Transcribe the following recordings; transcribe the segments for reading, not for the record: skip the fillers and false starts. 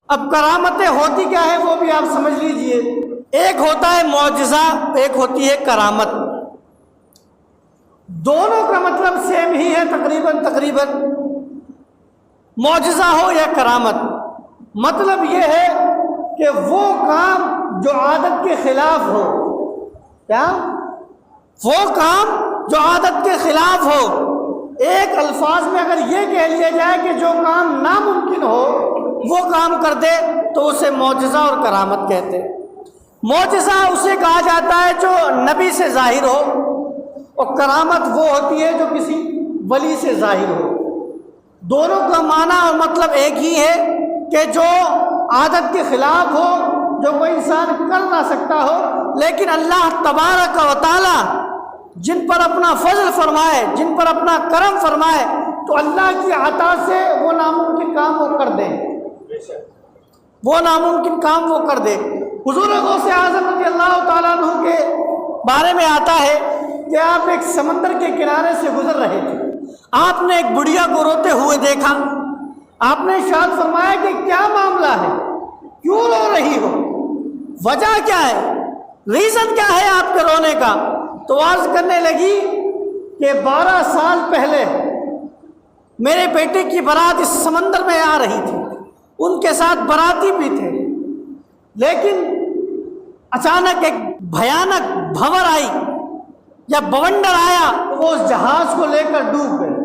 اب کرامتیں ہوتی کیا ہے وہ بھی آپ سمجھ لیجئے۔ ایک ہوتا ہے معجزہ، ایک ہوتی ہے کرامت۔ دونوں کا مطلب سیم ہی ہے تقریباً معجزہ ہو یا کرامت۔ مطلب یہ ہے کہ وہ کام جو عادت کے خلاف ہو، کیا وہ کام جو عادت کے خلاف ہو۔ ایک الفاظ میں اگر یہ کہہ لیا جائے کہ جو کام ناممکن ہو وہ کام کر دے تو اسے معجزہ اور کرامت کہتے ہیں۔ معجزہ اسے کہا جاتا ہے جو نبی سے ظاہر ہو، اور کرامت وہ ہوتی ہے جو کسی ولی سے ظاہر ہو۔ دونوں کا معنی اور مطلب ایک ہی ہے کہ جو عادت کے خلاف ہو، جو کوئی انسان کر نہ سکتا ہو، لیکن اللہ تبارک و تعالی جن پر اپنا فضل فرمائے، جن پر اپنا کرم فرمائے، تو اللہ کی عطا سے وہ ناممکن کام وہ کر دے، وہ ناممکن کام وہ کر دے۔ حضور غوث اعظم رضی اللہ تعالیٰ عنہ کے بارے میں آتا ہے کہ آپ ایک سمندر کے کنارے سے گزر رہے تھے، آپ نے ایک بڑھیا کو روتے ہوئے دیکھا، آپ نے ارشاد فرمایا کہ کیا معاملہ ہے، کیوں رو رہی ہو، وجہ کیا ہے، ریزن کیا ہے آپ کے رونے کا؟ تو عرض کرنے لگی کہ 12 سال پہلے میرے بیٹے کی بارات اس سمندر میں آ رہی تھی، ان کے ساتھ باراتی بھی تھے، لیکن اچانک ایک بھیانک بھنور آئی یا بونڈر آیا، وہ اس جہاز کو لے کر ڈوب گئے،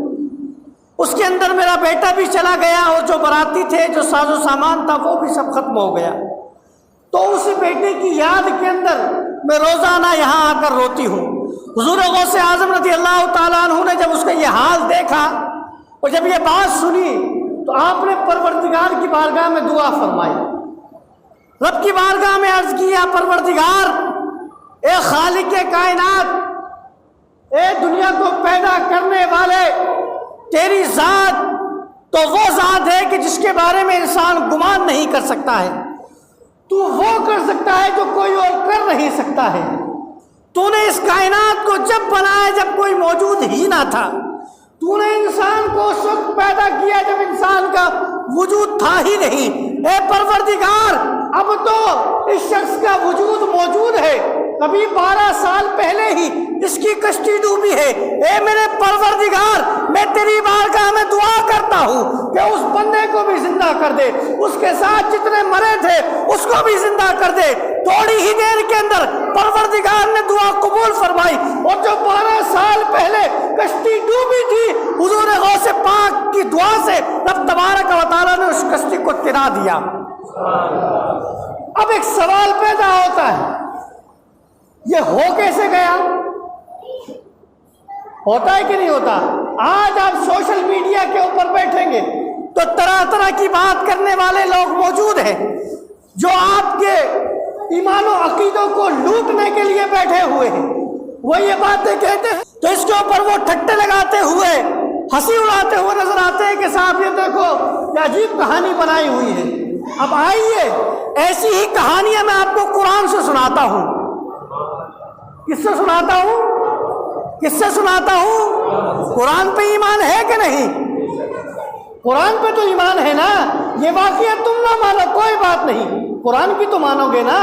اس کے اندر میرا بیٹا بھی چلا گیا، اور جو باراتی تھے، جو ساز و سامان تھا، وہ بھی سب ختم ہو گیا۔ تو اس بیٹے کی یاد کے اندر میں روزانہ یہاں آ کر روتی ہوں۔ حضور غوث اعظم رضی اللہ تعالیٰ عنہ نے جب اس کا یہ حال دیکھا اور جب یہ بات سنی تو آپ نے پروردگار کی بارگاہ میں دعا فرمائی، رب کی بارگاہ میں عرض کیا، پروردگار، اے خالق کائنات، اے دنیا کو پیدا کرنے والے، تیری ذات تو وہ ذات ہے کہ جس کے بارے میں انسان گمان نہیں کر سکتا ہے، تو وہ کر سکتا ہے جو کوئی اور کر نہیں سکتا ہے۔ تو نے اس کائنات کو جب بنایا جب کوئی موجود ہی نہ تھا، تو نے انسان کو اس وقت پیدا کیا جب انسان کا وجود تھا ہی نہیں۔ اے پروردگار، اب تو اس شخص کا وجود موجود ہے، ابھی 12 سال پہلے ہی اس کی کشتی ڈوبی ہے۔ اے میرے پروردگار، میں تیری بارگاہ میں دعا کرتا ہوں کہ اس بندے کو بھی زندہ کر دے، اس کے ساتھ جتنے مرے تھے اس کو بھی زندہ کر دے۔ تھوڑی ہی دیر کے اندر پروردگار نے دعا قبول فرمائی، اور جو 12 سال پہلے کشتی ڈوبی تھی، حضور غوث پاک کی دعا سے رب تبارک و تعالیٰ نے اس کشتی کو تیرا دیا۔ اب ایک سوال پیدا ہوتا ہے، یہ ہو کیسے گیا؟ ہوتا ہے کہ نہیں ہوتا؟ آج آپ سوشل میڈیا کے اوپر بیٹھیں گے تو طرح طرح کی بات کرنے والے لوگ موجود ہیں جو آپ کے ایمان و عقیدوں کو لوٹنے کے لیے بیٹھے ہوئے ہیں۔ وہ یہ باتیں کہتے ہیں تو اس کے اوپر وہ ٹھٹے لگاتے ہوئے، ہنسی اڑاتے ہوئے نظر آتے ہیں کہ صاحب یہ دیکھو یہ عجیب کہانی بنائی ہوئی ہے۔ اب آئیے ایسی ہی کہانیاں میں آپ کو قرآن سے سناتا ہوں۔ کس سے سناتا ہوں؟ کس سے سناتا ہوں؟ قرآن پہ ایمان ہے کہ نہیں؟ قرآن پہ تو ایمان ہے نا۔ یہ واقعہ تم نہ مانو کوئی بات نہیں، قرآن کی تو مانو گے نا،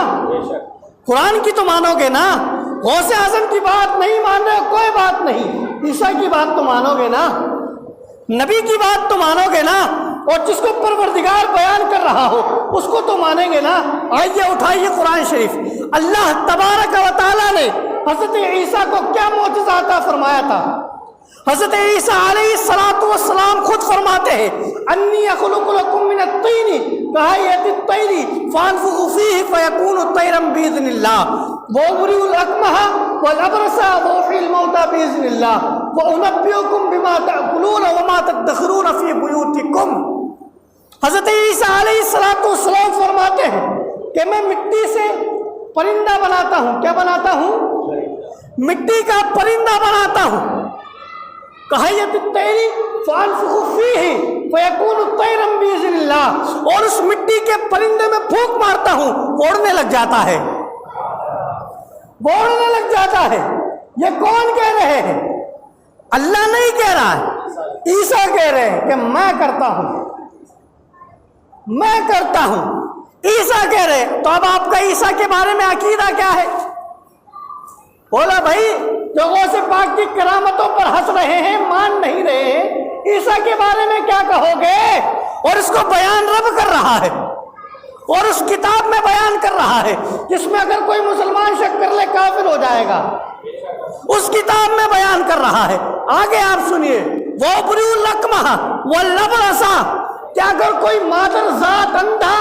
قرآن کی تو مانو گے نا۔ غوث اعظم کی بات نہیں مان رہے کوئی بات نہیں، عیسیٰ کی بات تو مانو گے نا، نبی کی بات تو مانو گے نا، اور جس کو پروردگار بیان کر رہا ہو اس کو تو مانیں گے نا۔ آئیے اٹھائیے قرآن شریف۔ اللہ تبارک و تعالیٰ نے حضرت عیسیٰ کو کیا معجزہ عطا فرمایا تھا؟ حضرت عیسیٰ علیہ السلام خود فرماتے ہیں، انی اخلق لکم من الطین کہیئۃ الطیر فانفخ فیہ فیکون طیرا باذن اللہ وابرئ الاکمہ والابرص واحیی الموتى باذن اللہ وانبئکم بما تأکلون وما تدخرون فی بیوتکم۔ حضرت عیسیٰ علیہ السلام فرماتے ہیں کہ میں مٹی سے پرندہ بناتا ہوں۔ کیا بناتا ہوں؟ مٹی کا پرندہ بناتا ہوں۔ کہیئۃ الطیر فانفخ فیہ فیکون طیرا باذن اللہ، اور اس مٹی کے پرندے میں پھونک مارتا ہوں، اڑنے لگ جاتا ہے، اڑنے لگ جاتا ہے۔ یہ کون کہہ رہے ہیں؟ اللہ نہیں کہہ رہا ہے، عیسیٰ کہہ رہے ہیں کہ میں کرتا ہوں۔ میں کرتا ہوں۔ عیسیٰ کہہ رہے، تو اب آپ کا عیسیٰ کے بارے میں عقیدہ کیا ہے؟ بولا بھائی جو غوث پاک کی کرامتوں پر ہنس رہے ہیں، مان نہیں رہے ہیں، عیسیٰ کے بارے میں کیا کہو گے؟ اور اس کو بیان رب کر رہا ہے اور اس کتاب میں بیان کر رہا ہے جس میں اگر کوئی مسلمان شک کر لے کافر ہو جائے گا، اس کتاب میں بیان کر رہا ہے۔ آگے آپ سنیے، وہ بری الکمہ واللبرسا، کہ اگر کوئی مادر ذات اندھا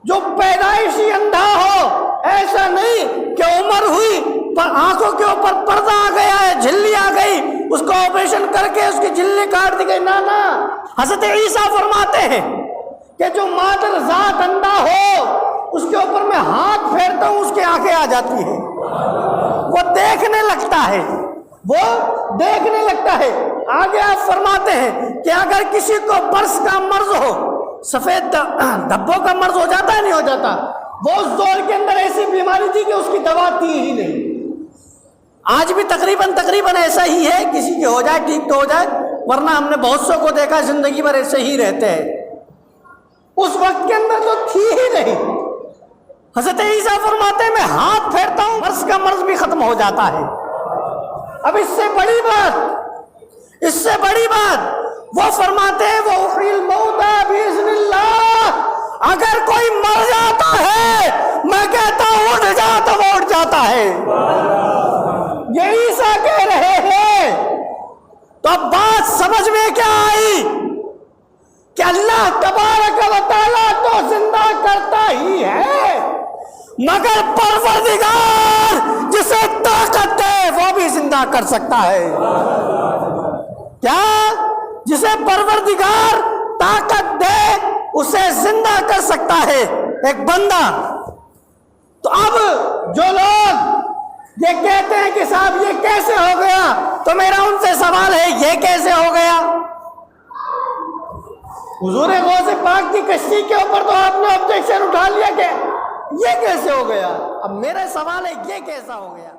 جو پیدائشی اندھا ہو، ایسا نہیں کہ عمر ہوئی پر آنکھوں کے اوپر پردہ آ گیا ہے، جھلی آ گئی، اس کو آپریشن کر کے اس کی جھلی کاٹ دی گئی، نہ حضرت عیسیٰ فرماتے ہیں کہ جو مادر ذات اندھا ہو اس کے اوپر میں ہاتھ پھیرتا ہوں، اس کی آنکھیں آ جاتی ہیں، وہ دیکھنے لگتا ہے، وہ دیکھنے لگتا ہے۔ آگے آپ فرماتے ہیں کہ اگر کسی کو برس کا مرض ہو، سفید دھبوں کا مرض ہو جاتا ہے نہیں ہو جاتا، وہ اس دور کے اندر ایسی بیماری تھی کہ اس کی دوا تھی ہی نہیں۔ آج بھی تقریباً ایسا ہی ہے، کسی کی ہو جائے ٹھیک تو ہو جائے، ورنہ ہم نے بہت سو کو دیکھا زندگی بھر ایسے ہی رہتے ہیں۔ اس وقت کے اندر تو تھی ہی نہیں۔ حضرت عیسیٰ فرماتے ہیں میں ہاتھ پھیرتا ہوں، برس کا مرض بھی ختم ہو جاتا ہے۔ اب اس سے بڑی بات وہ فرماتے ہیں وہ احیی الموتى باذن اللہ، اگر کوئی مر جاتا ہے میں کہتا ہوں اٹھ جا تو وہ اٹھ جاتا ہے۔ یہ عیسیٰ کہہ رہے ہیں۔ تو اب بات سمجھ میں کیا آئی کہ اللہ تبارک و تعالیٰ تو زندہ کرتا ہی ہے، مگر پروردگار جسے طاقت دے وہ بھی زندہ کر سکتا ہے۔ کیا؟ جسے پروردگار طاقت دے اسے زندہ کر سکتا ہے ایک بندہ۔ تو اب جو لوگ یہ کہتے ہیں کہ صاحب یہ کیسے ہو گیا، تو میرا ان سے سوال ہے یہ کیسے ہو گیا؟ حضور غوث پاک کی کشتی کے اوپر تو آپ نے آبجیکشن اٹھا لیا کہ یہ کیسے ہو گیا، اب میرا سوال ہے یہ کیسا ہو گیا؟